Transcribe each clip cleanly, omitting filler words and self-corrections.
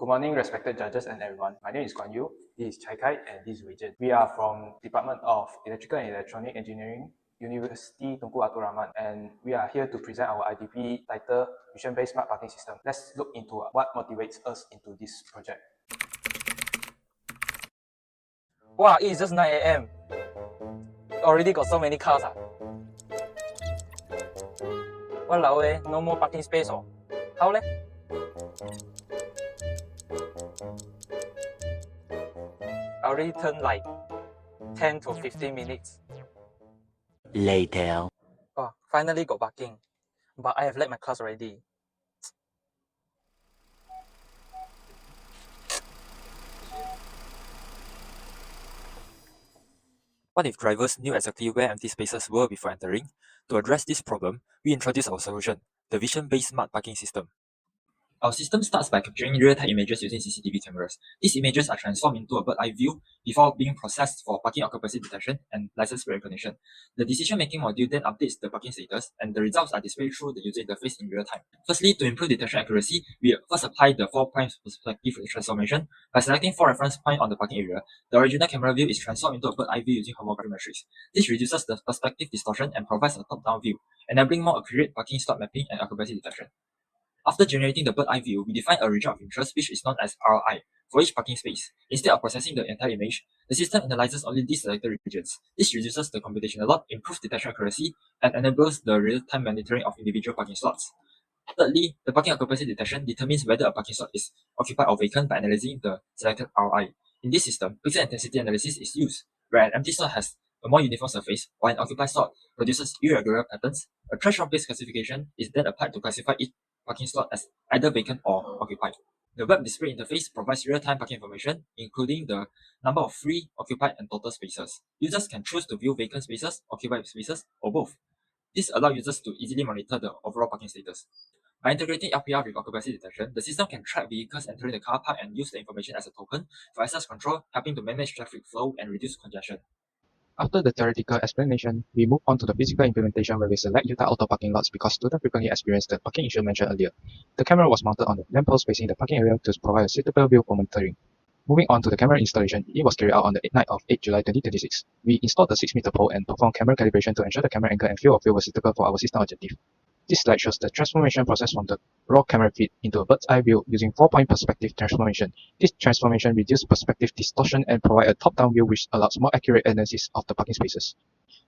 Good morning, respected judges and everyone. My name is Guan Yu, this is Chai Kai, and this is Wei Jin. We are from Department of Electrical and Electronic Engineering, University Tunku Abdul Rahman, and we are here to present our IDP titled Vision-Based Smart Parking System. Let's look into what motivates us into this project. Wow, it is just 9 a.m. Already got so many cars. Walao eh, no more parking space oh. How leh? I already turned like 10 to 15 minutes. Later. Oh, finally got parking. But I have left my class already. What if drivers knew exactly where empty spaces were before entering? To address this problem, we introduce our solution, the vision-based smart parking system. Our system starts by capturing real-time images using CCTV cameras. These images are transformed into a bird's-eye view before being processed for parking occupancy detection and license plate recognition. The decision-making module then updates the parking status, and the results are displayed through the user interface in real time. Firstly, to improve detection accuracy, we first apply the 4-point perspective transformation. By selecting 4 reference points on the parking area, the original camera view is transformed into a bird's-eye view using homography matrix. This reduces the perspective distortion and provides a top-down view, enabling more accurate parking slot mapping and occupancy detection. After generating the bird's-eye view, we define a region of interest, which is known as RI, for each parking space. Instead of processing the entire image, the system analyzes only these selected regions. This reduces the computational load, improves detection accuracy, and enables the real-time monitoring of individual parking slots. Thirdly, the parking occupancy detection determines whether a parking slot is occupied or vacant by analyzing the selected RI. In this system, pixel intensity analysis is used, where an empty slot has a more uniform surface, while an occupied slot produces irregular patterns. A threshold-based classification is then applied to classify each parking slot as either vacant or occupied. The web display interface provides real-time parking information, including the number of free, occupied, and total spaces. Users can choose to view vacant spaces, occupied spaces, or both. This allows users to easily monitor the overall parking status. By integrating LPR with occupancy detection, the system can track vehicles entering the car park and use the information as a token for access control, helping to manage traffic flow and reduce congestion. After the theoretical explanation, we move on to the physical implementation where we select Utah Auto parking lots because students frequently experience the parking issue mentioned earlier. The camera was mounted on the lamppost facing the parking area to provide a suitable view for monitoring. Moving on to the camera installation, it was carried out on the night of 8 July 2026. We installed the 6-meter pole and performed camera calibration to ensure the camera angle and field of view were suitable for our system objective. This slide shows the transformation process from the raw camera feed into a bird's eye view using 4-point perspective transformation. This transformation reduces perspective distortion and provides a top-down view which allows more accurate analysis of the parking spaces.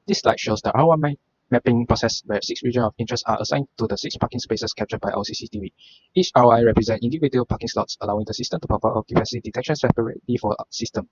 This slide shows the ROI mapping process where 6 regions of interest are assigned to the 6 parking spaces captured by our CCTV. Each ROI represents individual parking slots, allowing the system to perform occupancy detection separately for a system.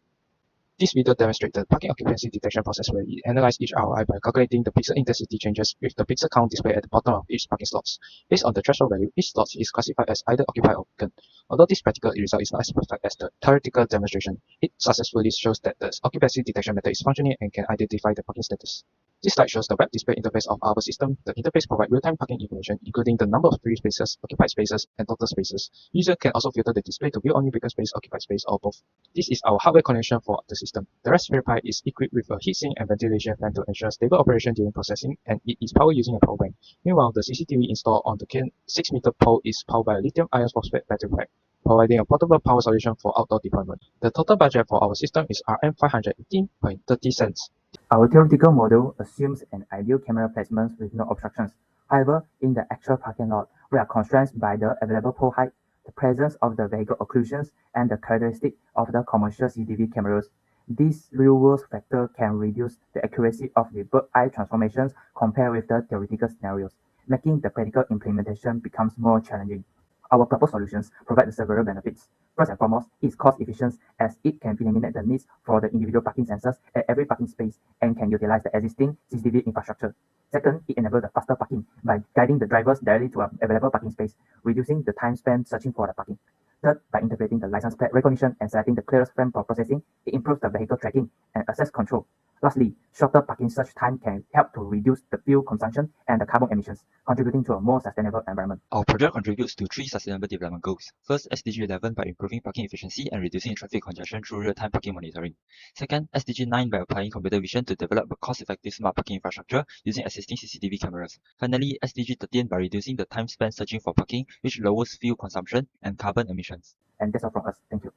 This video demonstrates the parking occupancy detection process where it analyzes each ROI by calculating the pixel intensity changes with the pixel count displayed at the bottom of each parking slots. Based on the threshold value, each slot is classified as either occupied or vacant. Although this practical result is not as perfect as the theoretical demonstration, it successfully shows that the occupancy detection method is functioning and can identify the parking status. This slide shows the web display interface of our system. The interface provides real-time parking information, including the number of free spaces, occupied spaces, and total spaces. User can also filter the display to view only vacant space, occupied space, or both. This is our hardware connection for the system. The Raspberry Pi is equipped with a heatsink and ventilation fan to ensure stable operation during processing, and it is powered using a power bank. Meanwhile, the CCTV installed on the 6-meter pole is powered by a lithium iron phosphate battery pack, providing a portable power solution for outdoor deployment. The total budget for our system is Rm 518.30 cents. Our theoretical model assumes an ideal camera placement with no obstructions. However, in the actual parking lot, we are constrained by the available pole height, the presence of the vehicle occlusions, and the characteristic of the commercial CCTV cameras. This real-world factor can reduce the accuracy of the bird-eye transformations compared with the theoretical scenarios, making the practical implementation becomes more challenging. Our proposed solutions provide several benefits. First and foremost, it is cost efficient as it can eliminate the needs for the individual parking sensors at every parking space and can utilize the existing CCTV infrastructure. Second, it enables the faster parking by guiding the drivers directly to an available parking space, reducing the time spent searching for the parking. Third, by integrating the license plate recognition and selecting the clearest frame for processing, it improves the vehicle tracking and access control. Lastly, shorter parking search time can help to reduce the fuel consumption and the carbon emissions, contributing to a more sustainable environment. Our project contributes to 3 sustainable development goals. First, SDG 11 by improving parking efficiency and reducing traffic congestion through real-time parking monitoring. Second, SDG 9 by applying computer vision to develop a cost-effective smart parking infrastructure using existing CCTV cameras. Finally, SDG 13 by reducing the time spent searching for parking, which lowers fuel consumption and carbon emissions. And that's all from us. Thank you.